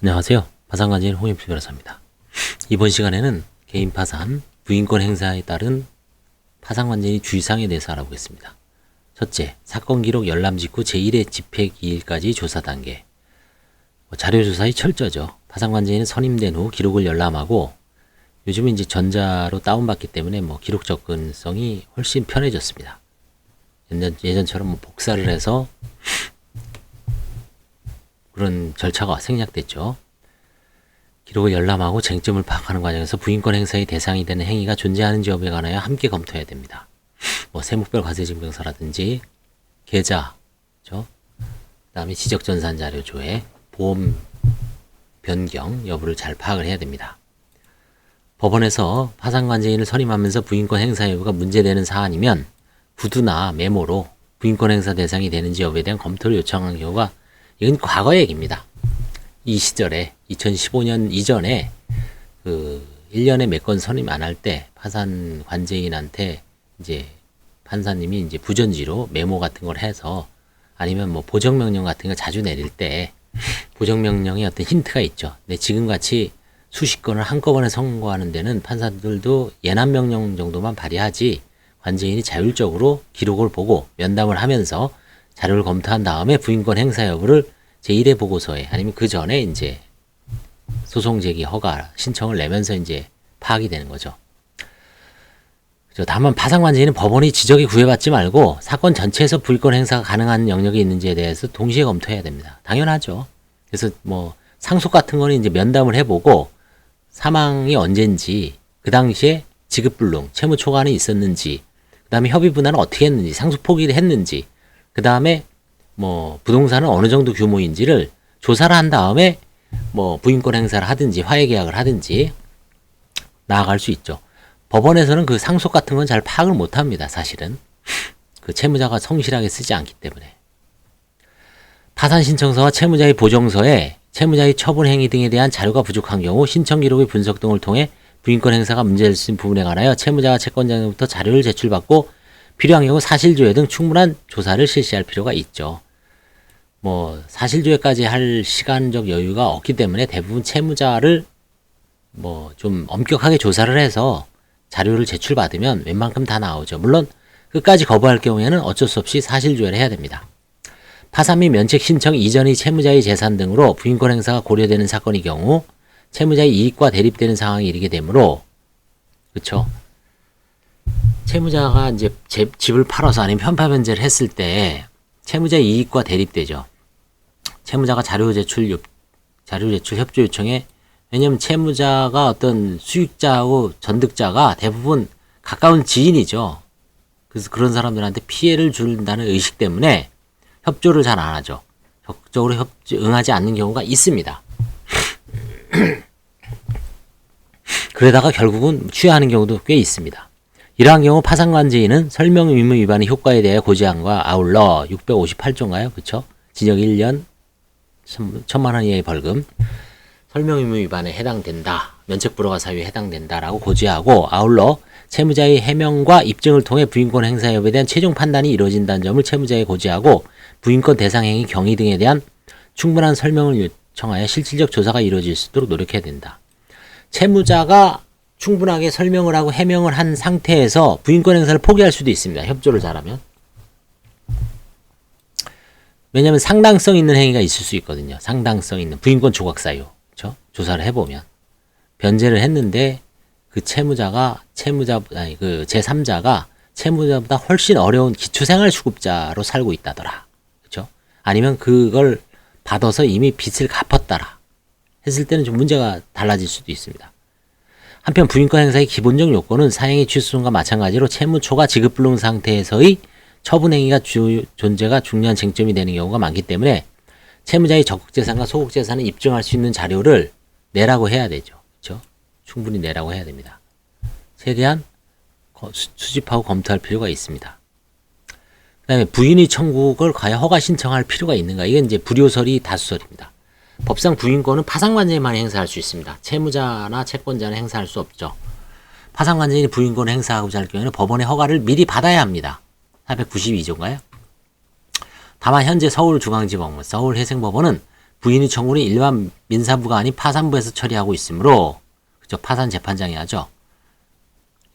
안녕하세요. 파산관제인 홍익표 변호사입니다. 이번 시간에는 개인 파산, 부인권 행사에 따른 파산관제인의 주의사항에 대해서 알아보겠습니다. 첫째, 사건 기록 열람 직후 제1회 집행기일까지 조사 단계. 자료 조사의 철저죠. 파산관제인은 선임된 후 기록을 열람하고 요즘은 이제 전자로 다운받기 때문에 기록 접근성이 훨씬 편해졌습니다. 예전처럼 복사를 해서 그런 절차가 생략됐죠. 기록을 열람하고 쟁점을 파악하는 과정에서 부인권 행사의 대상이 되는 행위가 존재하는지 여부에 관하여 함께 검토해야 됩니다. 세목별 과세증명서라든지 계좌, 그 다음에 지적전산자료 조회, 보험 변경 여부를 잘 파악을 해야 됩니다. 법원에서 파산관제인을 선임하면서 부인권 행사 여부가 문제되는 사안이면 구두나 메모로 부인권 행사 대상이 되는지 여부에 대한 검토를 요청한 경우가 이건 과거 얘기입니다. 이 시절에 2015년 이전에 1년에 몇 건 선임 안 할 때 파산 관제인한테 이제 판사님이 이제 부전지로 메모 같은 걸 해서 아니면 보정명령 같은 걸 자주 내릴 때 보정명령에 어떤 힌트가 있죠. 근데 지금같이 수십 건을 한꺼번에 선고하는 데는 판사들도 예납명령 정도만 발의하지 관제인이 자율적으로 기록을 보고 면담을 하면서 자료를 검토한 다음에 부인권 행사 여부를 제1회 보고서에 아니면 그 전에 이제 소송 제기 허가 신청을 내면서 이제 파악이 되는 거죠. 다만 파산관제인은 법원이 지적에 구애받지 말고 사건 전체에서 부인권 행사가 가능한 영역이 있는지에 대해서 동시에 검토해야 됩니다. 당연하죠. 그래서 상속 같은 거는 이제 면담을 해보고 사망이 언젠지, 그 당시에 지급불능, 채무 초과는 있었는지, 그 다음에 협의 분할은 어떻게 했는지, 상속 포기를 했는지, 그 다음에 부동산은 어느 정도 규모인지를 조사를 한 다음에 부인권 행사를 하든지 화해 계약을 하든지 나아갈 수 있죠. 법원에서는 그 상속 같은 건 잘 파악을 못 합니다. 사실은 그 채무자가 성실하게 쓰지 않기 때문에. 파산 신청서와 채무자의 보정서에 채무자의 처분 행위 등에 대한 자료가 부족한 경우 신청 기록의 분석 등을 통해 부인권 행사가 문제될 수 있는 부분에 관하여 채무자와 채권자로부터 자료를 제출받고 필요한 경우 사실조회 등 충분한 조사를 실시할 필요가 있죠. 사실조회까지 할 시간적 여유가 없기 때문에 대부분 채무자를 좀 엄격하게 조사를 해서 자료를 제출받으면 웬만큼 다 나오죠. 물론 끝까지 거부할 경우에는 어쩔 수 없이 사실조회를 해야 됩니다. 파산 및 면책 신청 이전의 채무자의 재산 등으로 부인권 행사가 고려되는 사건의 경우 채무자의 이익과 대립되는 상황이 이르게 되므로, 그쵸? 채무자가 이제 집을 팔아서 아니면 편파 변제를 했을 때 채무자의 이익과 대립되죠. 채무자가 자료 제출 협조 요청에, 왜냐면 채무자가 어떤 수익자하고 전득자가 대부분 가까운 지인이죠. 그래서 그런 사람들한테 피해를 준다는 의식 때문에 협조를 잘 안 하죠. 적극적으로 응하지 않는 경우가 있습니다. 그러다가 결국은 취하하는 경우도 꽤 있습니다. 이러한 경우 파산관제인은 설명 의무 위반의 효과에 대해 고지함과 아울러 658조인가요? 그쵸? 징역 1년 1,000만 원 이하의 벌금, 설명 의무 위반에 해당된다, 면책 불허가 사유에 해당된다라고 고지하고 아울러 채무자의 해명과 입증을 통해 부인권 행사 여부에 대한 최종 판단이 이루어진다는 점을 채무자에 고지하고 부인권 대상 행위 경위 등에 대한 충분한 설명을 요청하여 실질적 조사가 이루어질 수 있도록 노력해야 된다. 채무자가 충분하게 설명을 하고 해명을 한 상태에서 부인권 행사를 포기할 수도 있습니다. 협조를 잘하면. 왜냐하면 상당성 있는 행위가 있을 수 있거든요. 상당성 있는 부인권 조각 사유, 그렇죠? 조사를 해보면 변제를 했는데 그 채무자가 그 제3자가 채무자보다 훨씬 어려운 기초생활수급자로 살고 있다더라, 그렇죠? 아니면 그걸 받아서 이미 빚을 갚았다라 했을 때는 좀 문제가 달라질 수도 있습니다. 한편 부인권 행사의 기본적 요건은 사행위 취소손과 마찬가지로 채무 초과 지급불능 상태에서의 처분 행위가 존재가 중요한 쟁점이 되는 경우가 많기 때문에 채무자의 적극재산과 소극재산을 입증할 수 있는 자료를 내라고 해야 되죠. 그렇죠? 충분히 내라고 해야 됩니다. 최대한 수집하고 검토할 필요가 있습니다. 그 다음에 부인의 청구를 과연 허가 신청할 필요가 있는가? 이건 이제 불효설이 다수설입니다. 법상 부인권은 파산관제인만 행사할 수 있습니다. 채무자나 채권자는 행사할 수 없죠. 파산관제인이 부인권을 행사하고자 할 경우에는 법원의 허가를 미리 받아야 합니다. 492조인가요? 다만 현재 서울중앙지법원, 서울해생법원은 부인의 청구는 일반 민사부가 아닌 파산부에서 처리하고 있으므로, 그죠? 파산 재판장이 하죠.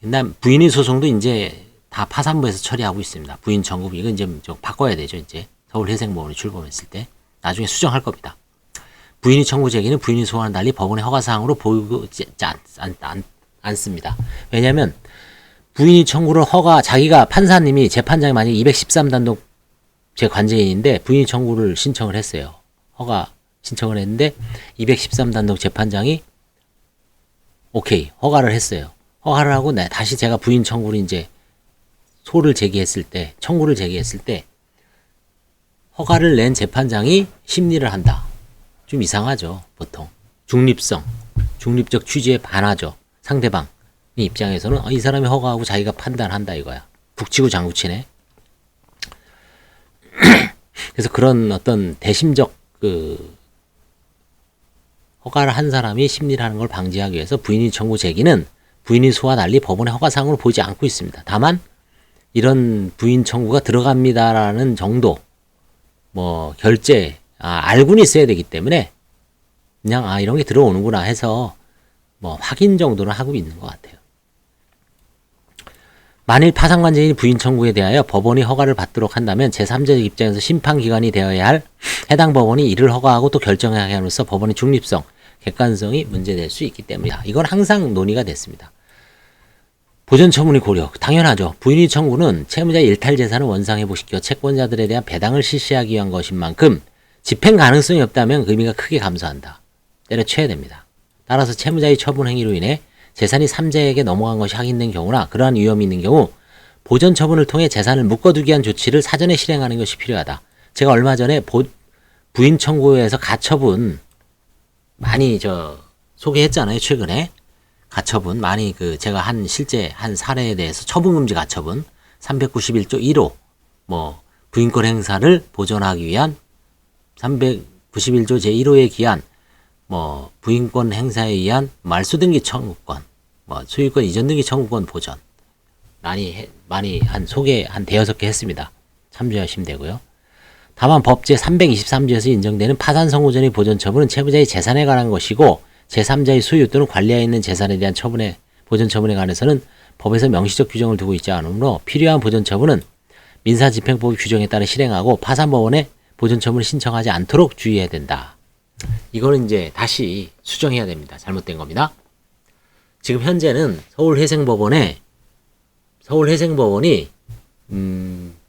그다음 부인의 소송도 이제 다 파산부에서 처리하고 있습니다. 부인 청구, 이건 이제 좀 바꿔야 되죠. 이제 서울회생법원에 출범했을 때 나중에 수정할 겁니다. 부인의 청구 제기는 부인의 소원과는 달리 법원의 허가사항으로 보이지 않습니다. 왜냐하면 부인이 청구를 자기가 판사님이 재판장이 만약에 213단독 제 관제인인데 부인이 청구를 신청을 했어요. 허가 신청을 했는데 213단독 재판장이 오케이 허가를 했어요. 허가를 하고 다시 제가 부인 청구를 이제 청구를 제기했을 때 허가를 낸 재판장이 심리를 한다. 좀 이상하죠. 보통 중립적 취지에 반하죠. 상대방 입장에서는 이 사람이 허가하고 자기가 판단한다 이거야. 북치고 장구치네. 그래서 그런 어떤 대심적 허가를 한 사람이 심리를 하는 걸 방지하기 위해서 부인의 청구 제기는 부인의 소와 달리 법원의 허가사항으로 보지 않고 있습니다. 다만 이런 부인 청구가 들어갑니다라는 정도 결제 알고는 있어야 되기 때문에 그냥 이런 게 들어오는구나 해서 확인 정도는 하고 있는 것 같아요. 만일 파산관제인이 부인 청구에 대하여 법원이 허가를 받도록 한다면 제3자적 입장에서 심판기관이 되어야 할 해당 법원이 이를 허가하고 또 결정하게 함으로써 법원의 중립성, 객관성이 문제될 수 있기 때문이다. 이건 항상 논의가 됐습니다. 보전처분의 고려, 당연하죠. 부인의 청구는 채무자의 일탈재산을 원상회복시켜 채권자들에 대한 배당을 실시하기 위한 것인 만큼 집행 가능성이 없다면 의미가 크게 감소한다. 때려쳐야 됩니다. 따라서 채무자의 처분 행위로 인해 재산이 3자에게 넘어간 것이 확인된 경우나 그러한 위험이 있는 경우 보전 처분을 통해 재산을 묶어두기 위한 조치를 사전에 실행하는 것이 필요하다. 제가 얼마 전에 부인 청구에서 가처분 많이 소개했잖아요. 최근에 가처분 많이 제가 실제 한 사례에 대해서 처분금지 가처분 391조 1호 부인권 행사를 보전하기 위한 391조 제1호에 기한 부인권 행사에 의한 말소등기 청구권, 소유권 이전 등기 청구권 보전 많이 소개 한 대여섯 개 했습니다. 참조하시면 되고요. 다만 법 제323조에서 인정되는 파산 선고 전의 보전 처분은 채무자의 재산에 관한 것이고 제3자의 소유 또는 관리하에 있는 재산에 대한 보전 처분에 관해서는 법에서 명시적 규정을 두고 있지 않으므로 필요한 보전 처분은 민사집행법 규정에 따라 실행하고 파산법원에 보전 처분을 신청하지 않도록 주의해야 된다. 이거는 이제 다시 수정해야 됩니다. 잘못된 겁니다. 지금 현재는 서울회생법원이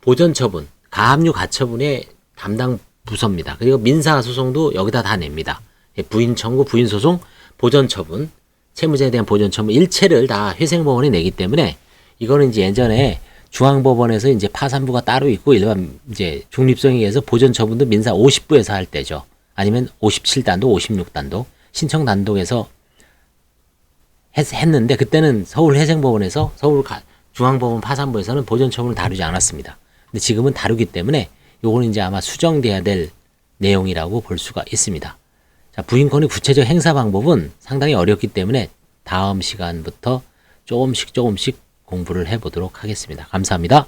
보전처분, 가압류 가처분의 담당 부서입니다. 그리고 민사소송도 여기다 다 냅니다. 부인 청구, 부인 소송, 보전처분, 채무자에 대한 보전처분 일체를 다 회생법원이 내기 때문에 이거는 이제 예전에 중앙법원에서 이제 파산부가 따로 있고 일반 이제 중립성에 의해서 보전처분도 민사 50부에서 할 때죠. 아니면 57단도, 56단도, 신청단독에서 했는데 그때는 서울회생법원에서 중앙법원 파산부에서는 보전처분을 다루지 않았습니다. 근데 지금은 다루기 때문에 요거는 이제 아마 수정돼야 될 내용이라고 볼 수가 있습니다. 자, 부인권의 구체적 행사 방법은 상당히 어렵기 때문에 다음 시간부터 조금씩 공부를 해보도록 하겠습니다. 감사합니다.